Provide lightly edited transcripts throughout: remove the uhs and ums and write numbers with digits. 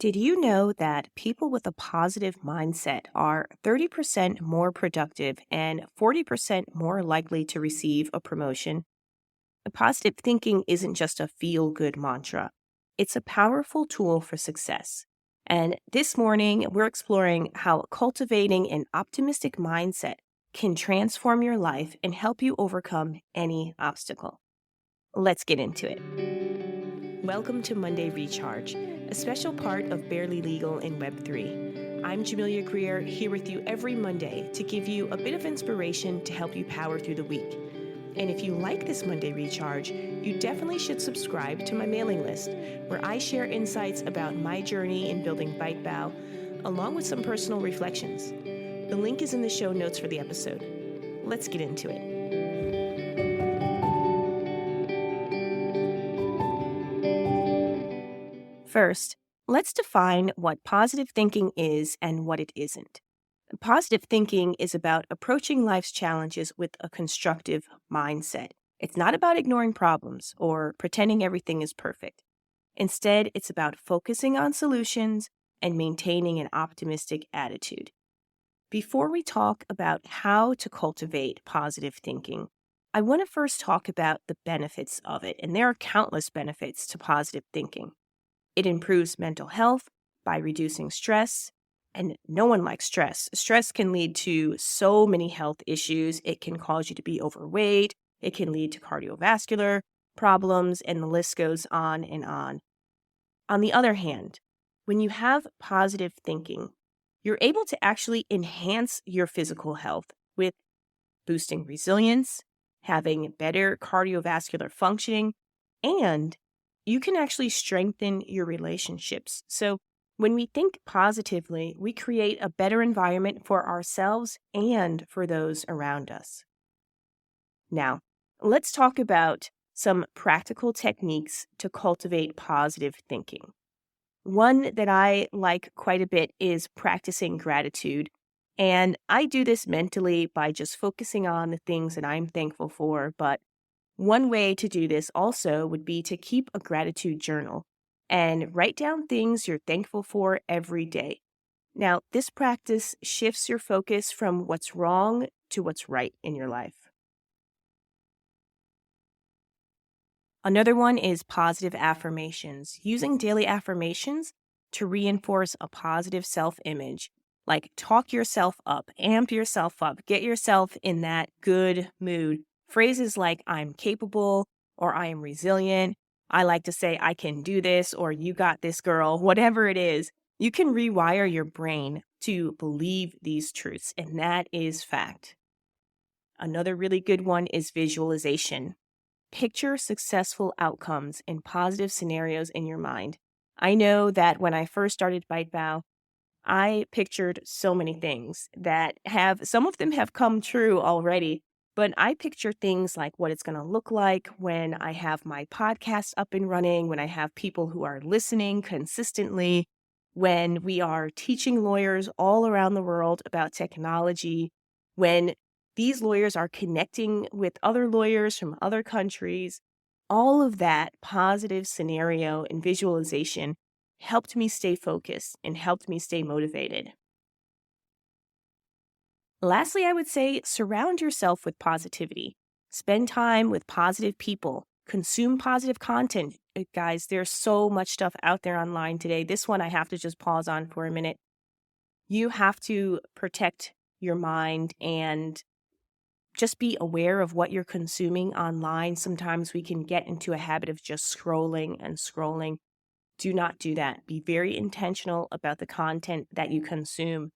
Did you know that people with a positive mindset are 30% more productive and 40% more likely to receive a promotion? Positive thinking isn't just a feel good mantra, it's a powerful tool for success. And this morning, we're exploring how cultivating an optimistic mindset can transform your life and help you overcome any obstacle. Let's get into it. Welcome to Monday Recharge, a special part of Barely Legal in Web3. I'm Jamelia Greer, here with you every Monday to give you a bit of inspiration to help you power through the week. And if you like this Monday Recharge, you definitely should subscribe to my mailing list, where I share insights about my journey in building ByteBow, along with some personal reflections. The link is in the show notes for the episode. Let's get into it. First, let's define what positive thinking is and what it isn't. Positive thinking is about approaching life's challenges with a constructive mindset. It's not about ignoring problems or pretending everything is perfect. Instead, it's about focusing on solutions and maintaining an optimistic attitude. Before we talk about how to cultivate positive thinking, I want to first talk about the benefits of it, and there are countless benefits to positive thinking. It improves mental health by reducing stress, and no one likes stress. Stress can lead to so many health issues. It can cause you to be overweight. It can lead to cardiovascular problems, and the list goes on and on. On the other hand, when you have positive thinking, you're able to actually enhance your physical health with boosting resilience, having better cardiovascular functioning, and you can actually strengthen your relationships. So, when we think positively, we create a better environment for ourselves and for those around us. Now, let's talk about some practical techniques to cultivate positive thinking. One that I like quite a bit is practicing gratitude. And I do this mentally by just focusing on the things that I'm thankful for. But one way to do this also would be to keep a gratitude journal and write down things you're thankful for every day. Now, this practice shifts your focus from what's wrong to what's right in your life. Another one is positive affirmations, using daily affirmations to reinforce a positive self-image. Like talk yourself up, amp yourself up, get yourself in that good mood. Phrases like I'm capable or I am resilient. I like to say I can do this or you got this girl, whatever it is. You can rewire your brain to believe these truths, and that is fact. Another really good one is visualization. Picture successful outcomes and positive scenarios in your mind. I know that when I first started ByteBow, I pictured so many things that some of them have come true already, but I picture things like what it's going to look like when I have my podcast up and running, when I have people who are listening consistently, when we are teaching lawyers all around the world about technology, when these lawyers are connecting with other lawyers from other countries. All of that positive scenario and visualization helped me stay focused and helped me stay motivated. Lastly, I would say surround yourself with positivity. Spend time with positive people. Consume positive content. Guys, there's so much stuff out there online today. This one I have to just pause on for a minute. You have to protect your mind and just be aware of what you're consuming online. Sometimes we can get into a habit of just scrolling and scrolling. Do not do that. Be very intentional about the content that you consume.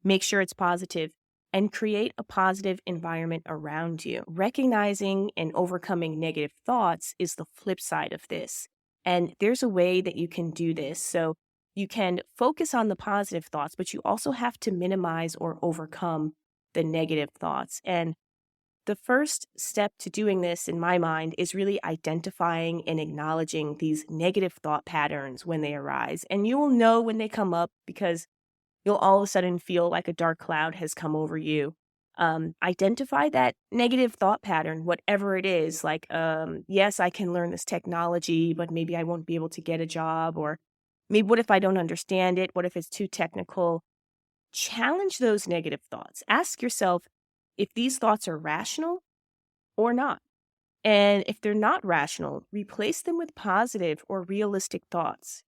Make sure it's positive and create a positive environment around you. Recognizing and overcoming negative thoughts is the flip side of this. And there's a way that you can do this. So you can focus on the positive thoughts, but you also have to minimize or overcome the negative thoughts. And the first step to doing this, in my mind, is really identifying and acknowledging these negative thought patterns when they arise. And you will know when they come up because you'll all of a sudden feel like a dark cloud has come over you. Identify that negative thought pattern, whatever it is, like, yes, I can learn this technology, but maybe I won't be able to get a job, or Maybe what if I don't understand it? What if it's too technical? Challenge those negative thoughts. Ask yourself if these thoughts are rational or not. And if they're not rational, replace them with positive or realistic thoughts.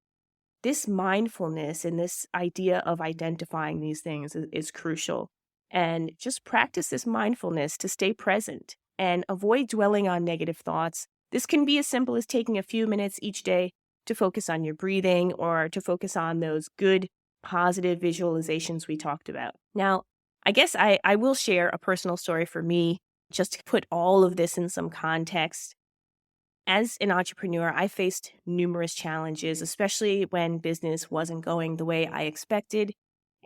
This mindfulness and this idea of identifying these things is crucial. And just practice this mindfulness to stay present and avoid dwelling on negative thoughts. This can be as simple as taking a few minutes each day to focus on your breathing or to focus on those good, positive visualizations we talked about. Now, I guess I will share a personal story for me just to put all of this in some context. As an entrepreneur, I faced numerous challenges, especially when business wasn't going the way I expected.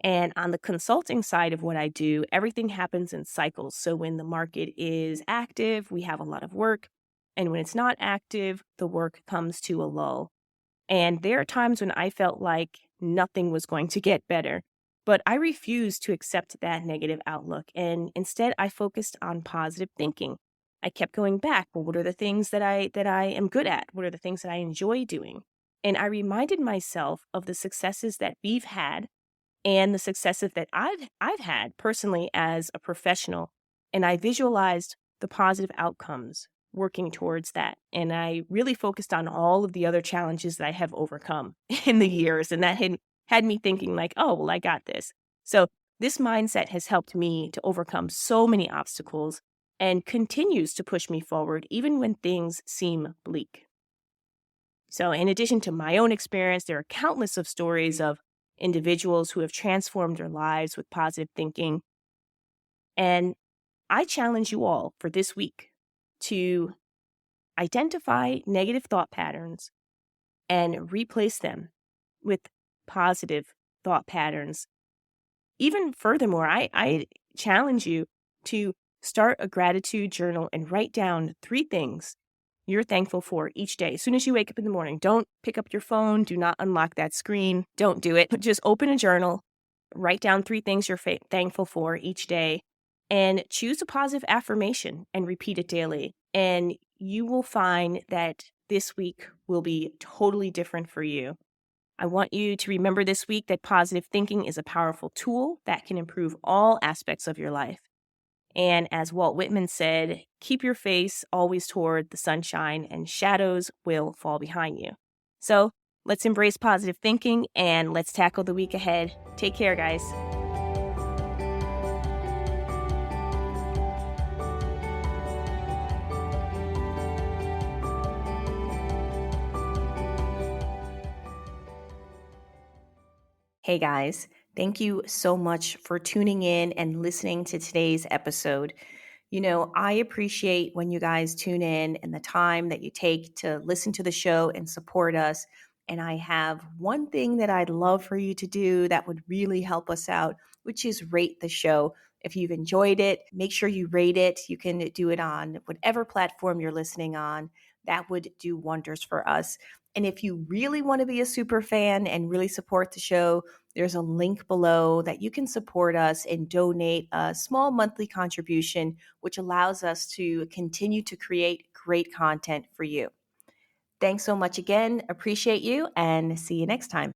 And on the consulting side of what I do, everything happens in cycles. So when the market is active, we have a lot of work. And when it's not active, the work comes to a lull. And there are times when I felt like nothing was going to get better. But I refused to accept that negative outlook. And instead, I focused on positive thinking. I kept going back. Well, what are the things that I am good at? What are the things that I enjoy doing? And I reminded myself of the successes that we've had and the successes that I've had personally as a professional. And I visualized the positive outcomes working towards that. And I really focused on all of the other challenges that I have overcome in the years. And that had me thinking like, oh, well, I got this. So this mindset has helped me to overcome so many obstacles and continues to push me forward even when things seem bleak. So in addition to my own experience, there are countless of stories of individuals who have transformed their lives with positive thinking. And I challenge you all for this week to identify negative thought patterns and replace them with positive thought patterns. Even furthermore, I challenge you to start a gratitude journal and write down 3 things you're thankful for each day. As soon as you wake up in the morning, don't pick up your phone. Do not unlock that screen. Don't do it. Just open a journal, write down 3 things you're thankful for each day, and choose a positive affirmation and repeat it daily. And you will find that this week will be totally different for you. I want you to remember this week that positive thinking is a powerful tool that can improve all aspects of your life. And as Walt Whitman said, keep your face always toward the sunshine and shadows will fall behind you. So let's embrace positive thinking and let's tackle the week ahead. Take care, guys. Hey guys, thank you so much for tuning in and listening to today's episode. I appreciate when you guys tune in and the time that you take to listen to the show and support us. And I have one thing that I'd love for you to do that would really help us out, which is rate the show. If you've enjoyed it, make sure you rate it. You can do it on whatever platform you're listening on. That would do wonders for us. And if you really want to be a super fan and really support the show, there's a link below that you can support us and donate a small monthly contribution, which allows us to continue to create great content for you. Thanks so much again. Appreciate you and see you next time.